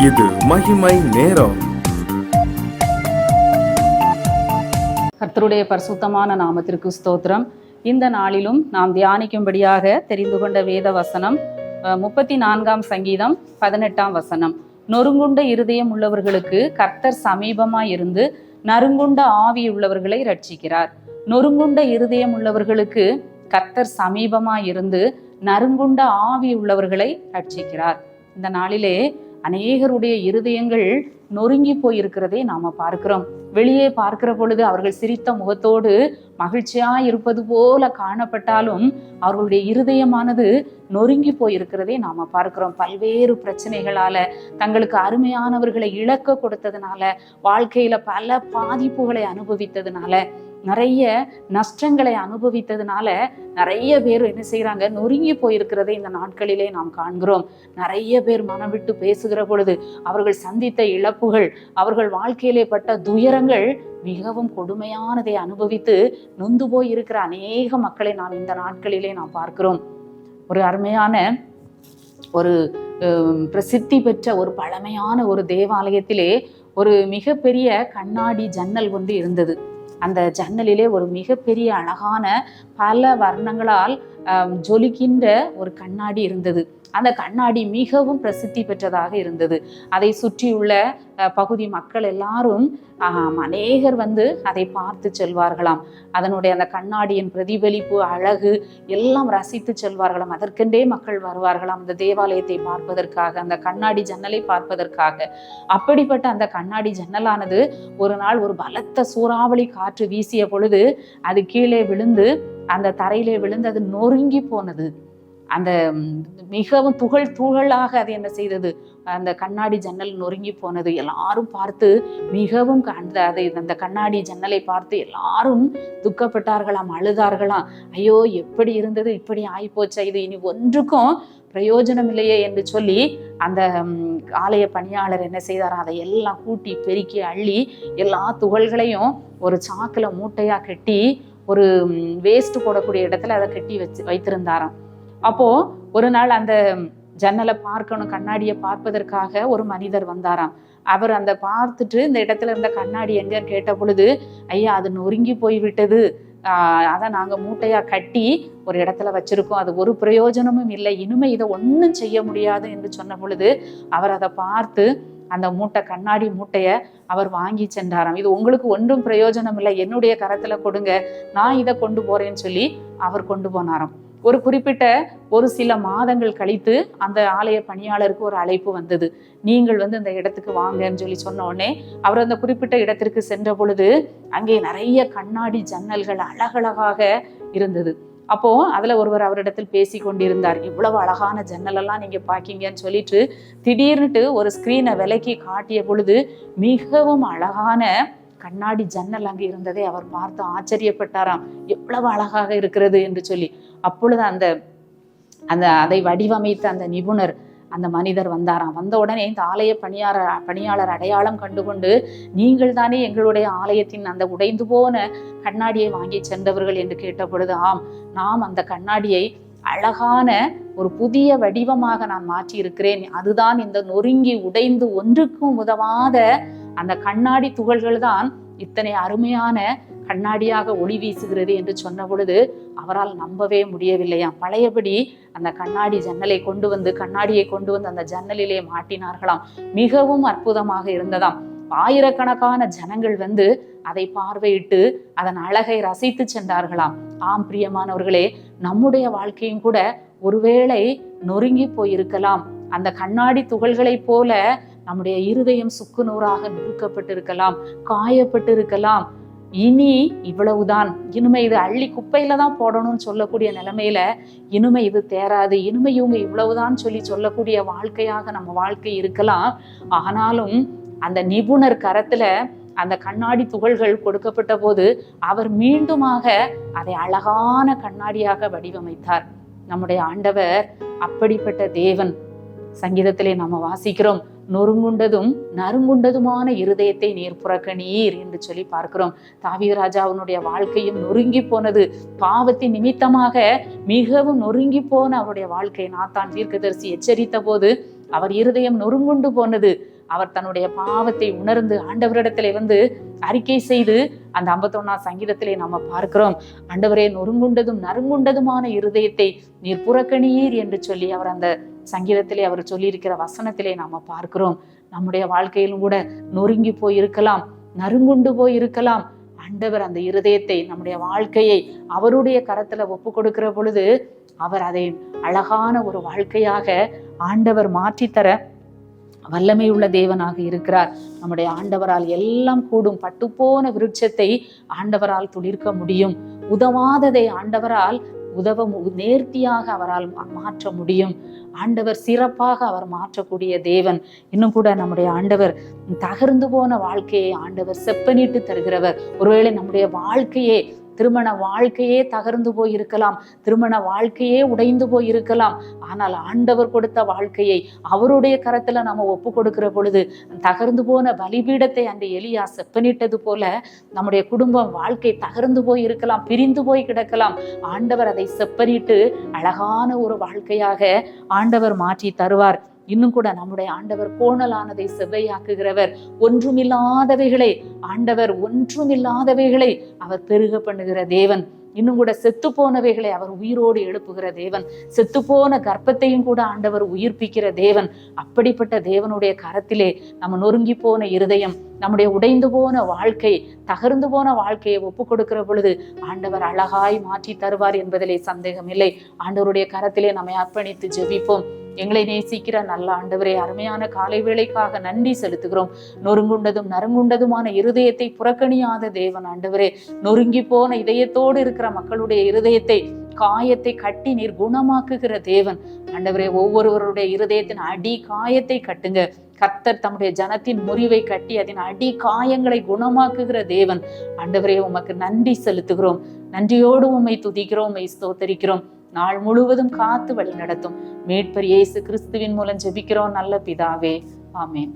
இது மகிமை நேரம். கர்த்தருடைய பரிசுத்தமான நாமத்திற்கு ஸ்தோத்திரம். இந்த நாளிலும் நாம் தியானிக்கும்படியாக தெரிந்து கொண்ட வேத வசனம் 34 சங்கீதம் 18 வசனம். நொறுங்குண்ட இருதயம் உள்ளவர்களுக்கு கர்த்தர் சமீபமாய் இருந்து நறுங்குண்ட ஆவி உள்ளவர்களை ரட்சிக்கிறார். நொறுங்குண்ட இருதயம் உள்ளவர்களுக்கு கர்த்தர் சமீபமாய் இருந்து நறுங்குண்ட ஆவி உள்ளவர்களை ரட்சிக்கிறார். இந்த நாளிலே அநேகருடைய இருதயங்கள் நொறுங்கி போயிருக்கிறதை நாம பார்க்கிறோம். வெளியே பார்க்கிற பொழுது அவர்கள் சிரித்த முகத்தோடு மகிழ்ச்சியாய் இருப்பது போல காணப்பட்டாலும் அவர்களுடைய இருதயமானது நொறுங்கி போயிருக்கிறதை நாம பார்க்கிறோம். பல்வேறு பிரச்சனைகளால, தங்களுக்கு அருமையானவர்களை இழக்க கொடுத்ததுனால, வாழ்க்கையில பல பாதிப்புகளை அனுபவித்ததுனால, நிறைய நஷ்டங்களை அனுபவித்ததுனால நிறைய பேர் என்ன செய்யறாங்க, நொறுங்கி போயிருக்கிறதை இந்த நாட்களிலே நாம் காண்கிறோம். நிறைய பேர் மனம் விட்டு பேசுகிற பொழுது அவர்கள் சந்தித்த இழப்புகள், அவர்கள் வாழ்க்கையிலே பட்ட துயரங்கள் மிகவும் கொடுமையானதை அனுபவித்து நொந்து போய் இருக்கிற அநேக மக்களை நாம் இந்த நாட்களிலே நாம் பார்க்கிறோம். ஒரு அருமையான ஒரு பிரசித்தி பெற்ற ஒரு பழமையான ஒரு தேவாலயத்திலே ஒரு மிகப்பெரிய கண்ணாடி ஜன்னல் ஒன்று இருந்தது. அந்த ஜன்னலிலே ஒரு மிகப்பெரிய அழகான பல வர்ணங்களால் ஜொலிக்கின்ற ஒரு கண்ணாடி இருந்தது. அந்த கண்ணாடி மிகவும் பிரசித்தி பெற்றதாக இருந்தது. அதை சுற்றியுள்ள பகுதி மக்கள் எல்லாரும் அநேகர் வந்து அதை பார்த்து செல்வார்களாம். அதனுடைய அந்த கண்ணாடியின் பிரதிபலிப்பு, அழகு எல்லாம் ரசித்து செல்வார்களாம். அதற்கென்றே மக்கள் வருவார்களாம் அந்த தேவாலயத்தை பார்ப்பதற்காக, அந்த கண்ணாடி ஜன்னலை பார்ப்பதற்காக. அப்படிப்பட்ட அந்த கண்ணாடி ஜன்னலானது ஒரு நாள் ஒரு பலத்த சூறாவளி காற்று வீசிய பொழுது அது கீழே விழுந்து, அந்த தரையிலே விழுந்து அது நொறுங்கி போனது. அந்த மிகவும் துகளாக அது என்ன செய்தது, அந்த கண்ணாடி ஜன்னல் நொறுங்கி போனது. எல்லாரும் பார்த்து மிகவும் அந்த கண்ணாடி ஜன்னலை பார்த்து எல்லாரும் துக்கப்பட்டார்களாம், அழுதார்களாம். ஐயோ, எப்படி இருந்தது, இப்படி ஆயிப்போச்சா, இது இனி ஒன்றுக்கும் பிரயோஜனம் இல்லையே என்று சொல்லி அந்த ஆலய பணியாளர் என்ன செய்தார், அதை எல்லாம் கூட்டி பெருக்கி அள்ளி எல்லா துகள்களையும் ஒரு சாக்குல மூட்டையா கட்டி ஒரு வேஸ்ட் போடக்கூடிய இடத்துல அதை கட்டி வைத்திருந்தாராம். அப்போ ஒரு நாள் அந்த ஜன்னலை பார்க்கணும், கண்ணாடியை பார்ப்பதற்காக ஒரு மனிதர் வந்தாராம். அவர் அந்த பார்த்துட்டு இந்த இடத்துல இருந்த கண்ணாடி எங்கன்னு கேட்ட பொழுது, ஐயா அது நொறுங்கி போய்விட்டது, அதை நாங்க மூட்டையா கட்டி ஒரு இடத்துல வச்சிருக்கோம், அது ஒரு பிரயோஜனமும் இல்லை, இனிமே இதை ஒன்றும் செய்ய முடியாது என்று சொன்ன பொழுது அவர் அதை பார்த்து அந்த கண்ணாடி மூட்டையை அவர் வாங்கி சென்றாராம். இது உங்களுக்கு ஒன்றும் பிரயோஜனம் இல்லை, என்னுடைய கரத்துல கொடுங்க, நான் இதை கொண்டு போறேன்னு சொல்லி அவர் கொண்டு போனாராம். ஒரு குறிப்பிட்ட ஒரு சில மாதங்கள் கழித்து அந்த ஆலய பணியாளருக்கு ஒரு அழைப்பு வந்தது. நீங்கள் வந்து இந்த இடத்துக்கு வாங்கன்னு சொல்லி சொன்ன உடனே அவர் அந்த குறிப்பிட்ட இடத்திற்கு சென்ற பொழுது அங்கே நிறைய கண்ணாடி ஜன்னல்கள் அழகழகாக இருந்தது. அப்போ அதுல ஒருவர் அவரிடத்தில் பேசி கொண்டிருந்தார். இவ்வளவு அழகான ஜன்னல் எல்லாம் நீங்க பாக்கீங்கன்னு சொல்லிட்டு திடீர்னுட்டு ஒரு ஸ்கிரீனை விலக்கி காட்டிய பொழுது மிகவும் அழகான கண்ணாடி ஜன்னல் அங்கே இருந்ததை அவர் பார்த்து ஆச்சரியப்பட்டாராம். எவ்வளவு அழகாக இருக்கிறது என்று சொல்லி. அப்பொழுது அதை வடிவமைத்த அந்த நிபுணர், அந்த மனிதர் வந்தாராம். வந்த உடனே இந்த ஆலய பணியாளர் அடையாளம் கண்டுகொண்டு, நீங்கள் தானே எங்களுடைய ஆலயத்தின் அந்த உடைந்து போன கண்ணாடியை வாங்கி சென்றவர்கள் என்று கேட்ட பொழுது, ஆம், நாம் அந்த கண்ணாடியை அழகான ஒரு புதிய வடிவமாக நான் மாற்றி இருக்கிறேன், அதுதான் இந்த நொறுங்கி உடைந்து ஒன்றுக்கும் உதவாத அந்த கண்ணாடி துகள்கள் தான் இத்தனை அருமையான கண்ணாடியாக ஒளி வீசுகிறது என்று சொன்ன பொழுது அவரால் நம்பவே முடியவில்லையாம். பழையபடி அந்த கண்ணாடி ஜன்னலை கண்ணாடியை கொண்டு வந்து அந்த ஜன்னலிலே மாட்டினார்களாம். மிகவும் அற்புதமாக இருந்ததாம். ஆயிரக்கணக்கான ஜனங்கள் வந்து அதை பார்வையிட்டு அதன் அழகை ரசித்து சென்றார்களாம். ஆம் பிரியமானவர்களே, நம்முடைய வாழ்க்கையும் கூட ஒருவேளை நொறுங்கி போயிருக்கலாம். அந்த கண்ணாடி துகள்களை போல நம்முடைய இருதயம் சுக்கு நூறாக நொறுக்கப்பட்டிருக்கலாம், காயப்பட்டிருக்கலாம். இனி இவ்வளவுதான், இனிமே இது அள்ளி குப்பையில தான் போடணும்னு சொல்லக்கூடிய நிலைமையில இனிமே இது தேராது, இனிமே இவங்க இவ்வளவுதான் சொல்லக்கூடிய வாழ்க்கையாக நம்ம வாழ்க்கை இருக்கலாம். ஆனாலும் அந்த நிபுணர் கரத்துல அந்த கண்ணாடி துகள்கள் கொடுக்கப்பட்ட போது அவர் மீண்டுமாக அதை அழகான கண்ணாடியாக வடிவமைத்தார். நம்முடைய ஆண்டவர் அப்படிப்பட்ட தேவன். சங்கீதத்திலே நாம வாசிக்கிறோம், நொறுங்குண்டதும் நறுங்குண்டதுமான இருதயத்தை நீர் புறக்கணீர் என்று சொல்லி பார்க்கிறோம். தாவீது ராஜாவினுடைய வாழ்க்கையும் நொறுங்கி போனது. பாவத்தின் நிமித்தமாக மிகவும் நொறுங்கி போன அவருடைய வாழ்க்கை நாத்தான் தீர்க்கதரிசி எச்சரித்த போது அவர் இருதயம் நொறுங்குண்டு போனது. அவர் தன்னுடைய பாவத்தை உணர்ந்து ஆண்டவரிடத்திலே அறிக்கை செய்து அந்த 51ஆம் சங்கீதத்திலே நம்ம பார்க்கிறோம், ஆண்டவரே நொறுங்குண்டதும் நறுங்குண்டதுமான இருதயத்தை நீர் புறக்கணியீர் என்று சொல்லி அவர் அந்த சங்கீதத்திலே அவர் சொல்லியிருக்கிற வசனத்திலே நாம பார்க்கிறோம். நம்முடைய வாழ்க்கையிலும் கூட நொறுங்கி போய் இருக்கலாம், நறுங்குண்டு போய் இருக்கலாம். ஆண்டவர் அந்த இருதயத்தை, நம்முடைய வாழ்க்கையை அவருடைய கரத்துல ஒப்பு கொடுக்கிற பொழுது அவர் அதை அழகான ஒரு வாழ்க்கையாக ஆண்டவர் மாற்றித்தர வல்லமை உள்ள தேவனாக இருக்கிறார். நம்முடைய ஆண்டவரால் எல்லாம் கூடும். பட்டுப்போன விருட்சத்தை ஆண்டவரால் துளிர்க்க முடியும். உதவாததை ஆண்டவரால் நேர்த்தியாக அவரால் மாற்ற முடியும். ஆண்டவர் சிறப்பாக அவர் மாற்றக்கூடிய தேவன். இன்னும் கூட நம்முடைய ஆண்டவர் தகர்ந்து போன வாழ்க்கையை ஆண்டவர் செப்பனிட்டு தருகிறவர். ஒருவேளை நம்முடைய வாழ்க்கையே, திருமண வாழ்க்கையே தகர்ந்து போய் இருக்கலாம், திருமண வாழ்க்கையே உடைந்து போய் இருக்கலாம். ஆனால் ஆண்டவர் கொடுத்த வாழ்க்கையை அவருடைய கரத்துல நம்ம ஒப்பு கொடுக்கிற பொழுது தகர்ந்து போன பலிபீடத்தை அந்த எலியா செப்பனிட்டது போல நம்முடைய குடும்பம் வாழ்க்கை தகர்ந்து போய் இருக்கலாம், பிரிந்து போய் கிடக்கலாம். ஆண்டவர் அதை செப்பனிட்டு அழகான ஒரு வாழ்க்கையாக ஆண்டவர் மாற்றி தருவார். இன்னும் கூட நம்முடைய ஆண்டவர் கோணலானதை செவ்வையாக்குகிறவர். ஒன்றுமில்லாதவைகளை அவர் பெருக பண்ணுகிற தேவன். இன்னும் கூட செத்து போனவைகளை அவர் உயிரோடு எழுப்புகிற தேவன். செத்து போன கர்ப்பத்தையும் கூட ஆண்டவர் உயிர்ப்பிக்கிற தேவன். அப்படிப்பட்ட தேவனுடைய கரத்திலே நம்ம நொறுங்கி போன இருதயம், நம்முடைய உடைந்து போன வாழ்க்கை, தகர்ந்து போன வாழ்க்கையை ஒப்பு கொடுக்கிற பொழுது ஆண்டவர் அழகாய் மாற்றி தருவார் என்பதிலே சந்தேகம் இல்லை. ஆண்டவருடைய கரத்திலே நம்மை அர்ப்பணித்து ஜெபிப்போம். எங்களை நேசிக்கிற நல்ல ஆண்டவரே, அருமையான காலை வேளைக்காக நன்றி செலுத்துகிறோம். நொறுங்குண்டதும் நறுங்குண்டதுமான இருதயத்தை புறக்கணியாத தேவன் ஆண்டவரே, நொறுங்கி போன இதயத்தோடு இருக்கிற மக்களுடைய இருதயத்தை, காயத்தை கட்டி நீர் குணமாக்குகிற தேவன் ஆண்டவரே. ஒவ்வொருவருடைய இருதயத்தின் அடி காயத்தை கட்டுங்க. கர்த்தர் தம்முடைய ஜனத்தின் முறிவை கட்டி அதன் அடி காயங்களை குணமாக்குகிற தேவன் ஆண்டவரே. உமக்கு நன்றி செலுத்துகிறோம். நன்றியோடு உம்மை துதிக்கிறோம், உம்மை ஸ்தோத்தரிக்கிறோம். நாள் முழுவதும் காத்து வழி நடத்தும் மீட்பர் இயேசு கிறிஸ்துவின் மூலம் ஜெபிக்கிறோம் நல்ல பிதாவே, ஆமென்.